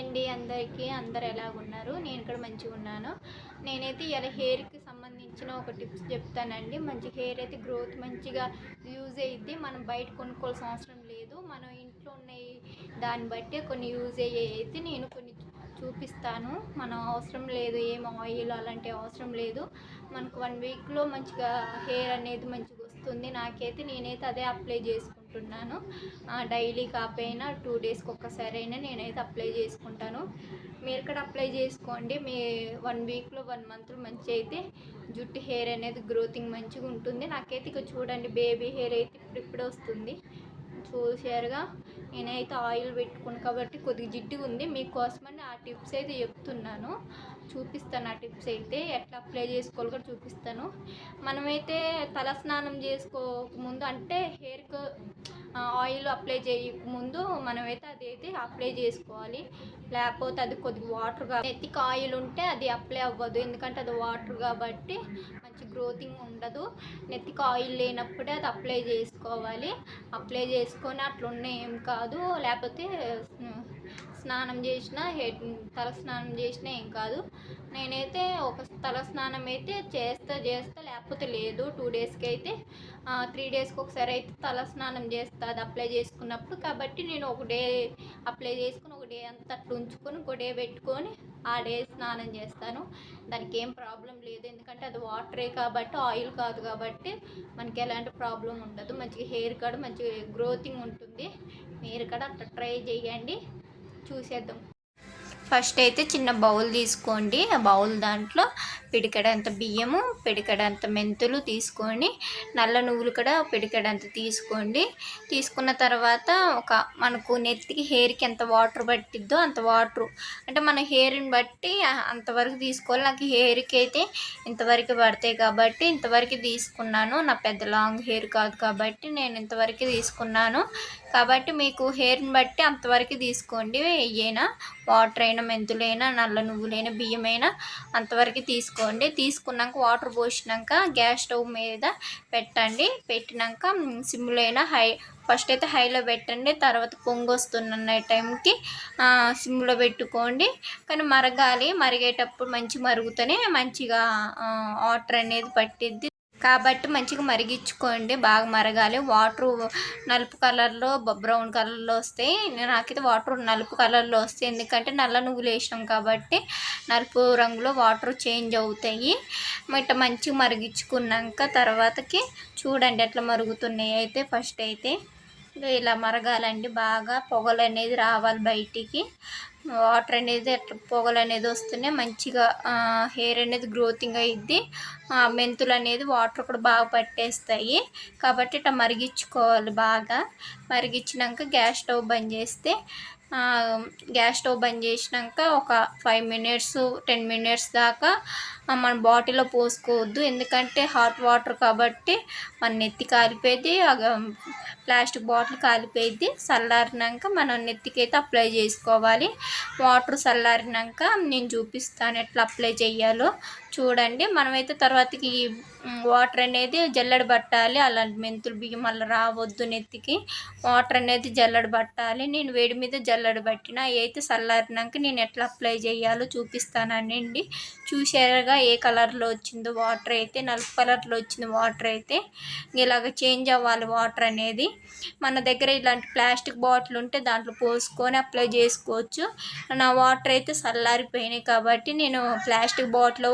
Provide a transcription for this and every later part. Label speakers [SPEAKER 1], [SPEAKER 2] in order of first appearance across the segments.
[SPEAKER 1] అండి అందరికీ. అందరు ఎలాగున్నారు? నేను కూడా మంచిగా ఉన్నాను. నేనైతే ఇలా హెయిర్కి సంబంధించిన ఒక టిప్స్ చెప్తానండి. మంచి హెయిర్ అయితే గ్రోత్ మంచిగా యూజ్ అయ్యిద్ది. మనం బయట కొనుక్కోవాల్సిన అవసరం లేదు. మనం ఇంట్లో ఉన్నాయి దాన్ని బట్టే కొన్ని యూజ్ అయ్యేవి అయితే నేను కొన్ని చూపిస్తాను. మనం అవసరం లేదు, ఏం ఆయిల్ అలాంటి అవసరం లేదు. మనకు 1 వీక్లో మంచిగా హెయిర్ అనేది మంచిగా వస్తుంది. నేనైతే అదే అప్లై చేసుకుంటున్నాను. డైలీ కాకపోయినా 2 డేస్కి ఒక్కసారి అయినా నేనైతే అప్లై చేసుకుంటాను. మీరు కూడా అప్లై చేసుకోండి. మీ 1 వీక్లో 1 మంత్లో మంచి అయితే జుట్టు హెయిర్ అనేది గ్రోతింగ్ మంచిగా ఉంటుంది. నాకైతే ఇక చూడండి, బేబీ హెయిర్ అయితే ఇప్పుడిప్పుడే వస్తుంది. చూసారుగా, నేనైతే ఆయిల్ పెట్టుకుని కాబట్టి కొద్దిగా జిడ్డుగా ఉంది. మీకోసమని ఆ టిప్స్ అయితే చెప్తున్నాను, చూపిస్తాను. ఆ టిప్స్ అయితే ఎట్లా అప్లై చేసుకోవాలి కూడా చూపిస్తాను. మనమైతే తల స్నానం చేసుకోకముందు, అంటే హెయిర్కి ఆయిల్ అప్లై చేయకముందు మనమైతే అదైతే అప్లై చేసుకోవాలి. లేకపోతే అది కొద్దిగా వాటర్గా, నెత్తికి ఆయిల్ ఉంటే అది అప్లై అవ్వదు. ఎందుకంటే అది వాటర్ కాబట్టి మంచి గ్రోతింగ్ ఉండదు. నెత్తికి ఆయిల్ లేనప్పుడే అది అప్లై చేసుకోవాలి. అప్లై చేసుకొని అట్లున్న ఏం కాదు. లేకపోతే స్నానం చేసినా తల స్నానం చేసినా ఏం కాదు. నేనైతే ఒక తల స్నానం అయితే చేస్తా లేకపోతే లేదు. 2 డేస్కి అయితే 3 డేస్కి ఒకసారి అయితే తల స్నానం చేస్తా అది అప్లై చేసుకున్నప్పుడు. కాబట్టి నేను ఒక డే అప్లై చేసుకుని ఒక డే అంతా అట్లా ఉంచుకొని ఒక డే పెట్టుకొని ఆ డే స్నానం చేస్తాను. దానికి ఏం ప్రాబ్లం లేదు. ఎందుకంటే అది వాటరే కాబట్టి, ఆయిల్ కాదు కాబట్టి మనకి ఎలాంటి ప్రాబ్లం ఉండదు. మంచిగా హెయిర్ కూడా మంచిగా గ్రోతింగ్ ఉంటుంది. మీరు కూడా అట్లా ట్రై చేయండి. చూసేద్దాం. ఫస్ట్ అయితే చిన్న బౌల్ తీసుకోండి. ఆ బౌల్ దాంట్లో పిడికెడంత బియ్యము, పిడికెడంత మెంతులు తీసుకొని, నల్ల నువ్వులు కూడా పిడికెడంత తీసుకోండి. తీసుకున్న తర్వాత మనకు నెత్తికి హెయిర్కి ఎంత వాటర్ పట్టిద్దో అంత వాటరు, అంటే మన హెయిర్ని బట్టి అంతవరకు తీసుకోవాలి. నాకు హెయిర్కి అయితే ఇంతవరకు పడతాయి కాబట్టి ఇంతవరకు తీసుకున్నాను. నా పెద్ద లాంగ్ హెయిర్ కాదు కాబట్టి నేను ఇంతవరకు తీసుకున్నాను. కాబట్టి మీకు హెయిర్ని బట్టి అంతవరకు తీసుకోండి. ఏయైనా వాటర్ అయినా, మెంతులైనా, నల్ల నువ్వులైనా, బియ్యమైనా అంతవరకు తీసుకోండి. తీసుకున్నాక వాటర్ పోసినాక గ్యాస్ స్టవ్ మీద పెట్టండి. పెట్టినాక సిమ్లో అయినా ఫస్ట్ అయితే హైలో పెట్టండి. తర్వాత పొంగు వస్తున్న టైంకి సిమ్లో పెట్టుకోండి. కానీ మరగాలి. మరిగేటప్పుడు మంచి మరుగుతూనే మంచిగా వాటర్ అనేది పట్టిద్ది కాబట్టి మంచిగా మరిగించుకోండి. బాగా మరగాలి. వాటరు నలుపు కలర్లో, బ్రౌన్ కలర్లో వస్తాయి. నాకైతే వాటర్ నలుపు కలర్లో వస్తాయి. ఎందుకంటే నల్ల నువ్వులు వేసినాం కాబట్టి నలుపు రంగులో వాటర్ చేంజ్ అవుతాయి. ఇట్లా మంచిగా మరిగించుకున్నాక తర్వాతకి చూడండి ఎట్లా మరుగుతున్నాయి. అయితే ఫస్ట్ అయితే ఇలా మరగాలండి. బాగా పొగలు అనేది రావాలి బయటికి. వాటర్ అనేది అట్లా పొగలు అనేది వస్తూనే మంచిగా హెయిర్ అనేది గ్రోతింగ్ అయ్యిద్ది. మెంతులు అనేది వాటర్ కూడా బాగా పట్టేస్తాయి కాబట్టి ఇట్లా మరిగించుకోవాలి. బాగా మరిగించినాక గ్యాస్ స్టవ్ బంద్ చేస్తే, గ్యాస్ స్టవ్ బంద్ చేసినాక ఒక 5 మినిట్స్ 10 మినిట్స్ దాకా మన బాటిల్లో పోసుకోవద్దు. ఎందుకంటే హాట్ వాటర్ కాబట్టి మన నెత్తి కాలిపోయింది, ప్లాస్టిక్ బాటిల్ కాలిపోయింది. చల్లారినాక మనం నెత్తికైతే అప్లై చేసుకోవాలి. వాటర్ చల్లారినాక నేను చూపిస్తాను ఎట్లా అప్లై చేయాలో. చూడండి. మనమైతే తర్వాతకి వాటర్ అనేది జల్లెడ పట్టాలి. అలాంటి మెంతులు బియ్యం అలా రావద్దు నెత్తికి. వాటర్ అనేది జల్లెడ పట్టాలి. నేను వేడి మీద జల్లెడ పట్టిన అయితే చల్లారినాక నేను ఎట్లా అప్లై చేయాలో చూపిస్తానండి. చూసారుగా ఏ కలర్లో వచ్చిందో వాటర్ అయితే, నలుపు కలర్లో వచ్చింది వాటర్ అయితే. ఇలాగ చేంజ్ అవ్వాలి వాటర్ అనేది. మన దగ్గర ఇలాంటి ప్లాస్టిక్ బాటిల్ ఉంటే దాంట్లో పోసుకొని అప్లై చేసుకోవచ్చు. నా వాటర్ అయితే చల్లారిపోయినాయి కాబట్టి నేను ప్లాస్టిక్ బాటిల్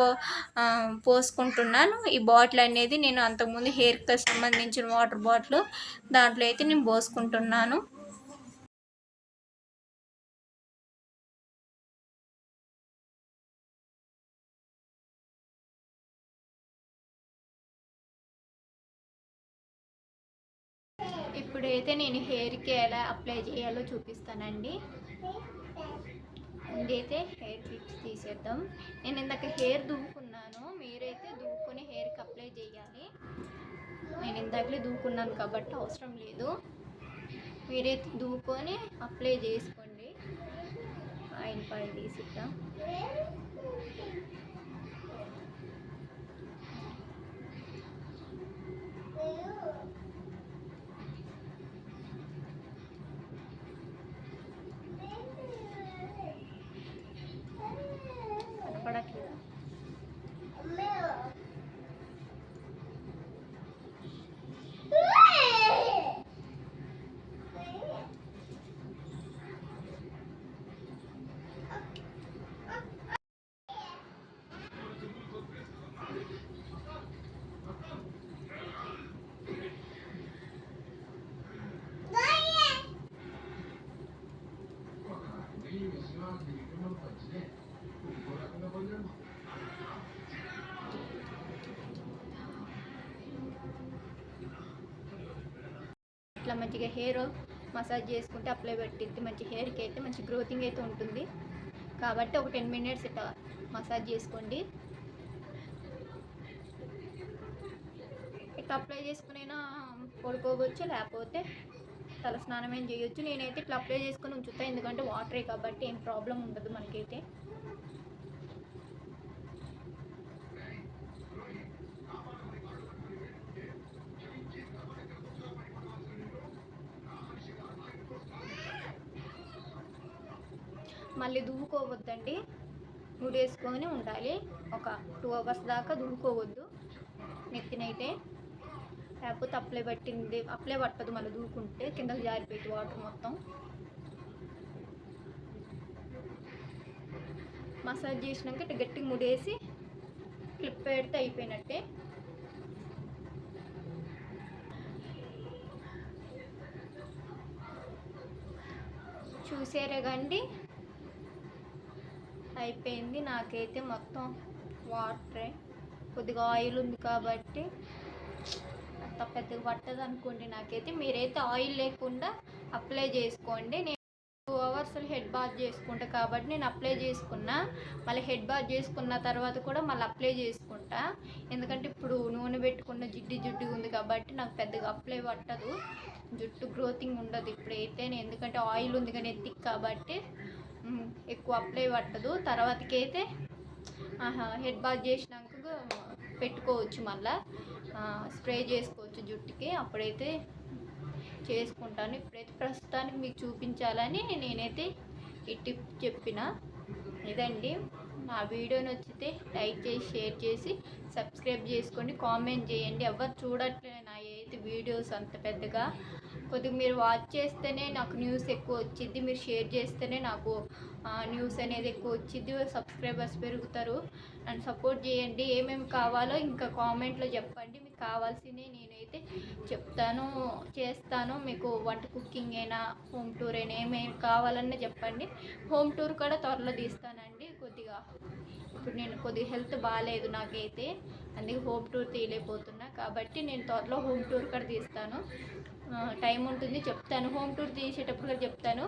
[SPEAKER 1] పోసుకుంటున్నాను. ఈ బాటిల్ అనేది నేను అంతకుముందు హెయిర్కి సంబంధించిన వాటర్ బాటిల్, దాంట్లో అయితే నేను పోసుకుంటున్నాను. ఇప్పుడైతే నేను హెయిర్కి ఎలా అప్లై చేయాలో చూపిస్తానండి. ముందైతే హెయిర్ క్లిప్స్ తీసేద్దాం. నేను ఇందాక హెయిర్ దువ్వుకున్నాను. మీరైతే దువ్వుకొని హెయిర్కి అప్లై చేయాలి. నేను ఇందాకలే దువ్వుకున్నాను కాబట్టి అవసరం లేదు. మీరైతే దువ్వుకొని అప్లై చేసుకోండి. ఆయిల్ పాయిల్ తీసిద్దాం. ఇట్లా మంచిగా హెయిర్ మసాజ్ చేసుకుంటే అప్లై పెట్టిద్ది. మంచి హెయిర్కి అయితే మంచి గ్రోతింగ్ అయితే ఉంటుంది. కాబట్టి ఒక 10 మినిట్స్ ఇట్లా మసాజ్ చేసుకోండి. ఇట్లా అప్లై చేసుకునైనా పడుకోవచ్చు, లేకపోతే తల స్నానం ఏం చేయొచ్చు. నేనైతే ఇట్లా అప్లై చేసుకొని ఉంచుతా, ఎందుకంటే వాటరే కాబట్టి ఏం ప్రాబ్లం ఉండదు మనకైతే. మళ్ళీ దువ్వుకోవద్దండి, ముడేసుకొని ఉండాలి. ఒక 2 అవర్స్ దాకా దువ్వుకోవద్దు నెత్తినైతే, లేకపోతే అప్లై పట్టదు. మళ్ళీ దువ్వుకుంటే కిందకి జారిపోయింది వాటర్ మొత్తం. మసాజ్ చేసినాక ఇట్లా గట్టిగా ముడేసి క్లిప్ పెడితే అయిపోయినట్టే. చూసారా కండి, అయిపోయింది. నాకైతే మొత్తం వాటరే, కొద్దిగా ఆయిల్ ఉంది కాబట్టి అంత పెద్దగా పట్టదు అనుకోండి. నాకైతే మీరైతే ఆయిల్ లేకుండా అప్లై చేసుకోండి. నేను 2 అవర్స్ హెడ్ బాత్ చేసుకుంటా కాబట్టి నేను అప్లై చేసుకున్నా. మళ్ళీ హెడ్ బాత్ చేసుకున్న తర్వాత కూడా మళ్ళీ అప్లై చేసుకుంటా, ఎందుకంటే ఇప్పుడు నూనె పెట్టుకున్న జిడ్డు ఉంది కాబట్టి నాకు పెద్దగా అప్లై పట్టదు, జుట్టు గ్రోతింగ్ ఉండదు ఇప్పుడైతే. ఎందుకంటే ఆయిల్ ఉంది కానీ ఎత్తిక్ కాబట్టి ఎక్కువ అప్లై పట్టదు. తర్వాతకైతే హెడ్ బాత్ చేసినాక పెట్టుకోవచ్చు, మళ్ళీ స్ప్రే చేసుకోవచ్చు జుట్టుకి, అప్పుడైతే చేసుకుంటాను. ఇప్పుడైతే ప్రస్తుతానికి మీకు చూపించాలని నేనైతే ఈ టిప్ చెప్పిన. ఇదండి, నా వీడియో నచ్చితే లైక్ చేసి షేర్ చేసి సబ్స్క్రైబ్ చేసుకోండి, కామెంట్ చేయండి. ఎవరు చూడట్లేదు నా అయితే వీడియోస్ అంత పెద్దగా, కొద్దిగా మీరు వాచ్ చేస్తేనే నాకు న్యూస్ ఎక్కువ వచ్చింది, మీరు షేర్ చేస్తేనే నాకు న్యూస్ అనేది ఎక్కువ వచ్చింది, సబ్స్క్రైబర్స్ పెరుగుతారు. నన్ను సపోర్ట్ చేయండి. ఏమేమి కావాలో ఇంకా కామెంట్లో చెప్పండి, మీకు కావాల్సినవి నేనైతే చెప్తాను, చేస్తాను. మీకు వంట, కుకింగ్ అయినా హోమ్ టూర్ అయినా ఏమేమి కావాలన్నా చెప్పండి. హోమ్ టూర్ కూడా త్వరలో తీస్తానండి. ఇప్పుడు నేను కొద్దిగా హెల్త్ బాగాలేదు నాకైతే, అందుకే హోమ్ టూర్ తీయలేకపోతున్నా. కాబట్టి నేను త్వరలో హోమ్ టూర్ కూడా తీస్తాను, టైం ఉంటుంది చెప్తాను. హోమ్ టూర్ తీసేటప్పుడు కూడా చెప్తాను.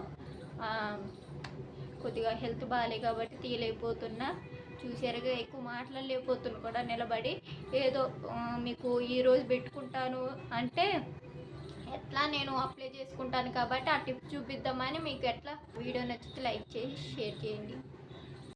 [SPEAKER 1] కొద్దిగా హెల్త్ బాగాలే కాబట్టి తీయలేకపోతున్నా. చూసారుగా, ఎక్కువ మాట్లాడలేకపోతున్నా కూడా నిలబడి. ఏదో మీకు ఈరోజు పెట్టుకుంటాను అంటే ఎట్లా నేను అప్లై చేసుకుంటాను కాబట్టి ఆ టిప్ చూపిద్దామని మీకు. ఎట్లా వీడియో నచ్చితే లైక్ చేసి షేర్ చేయండి.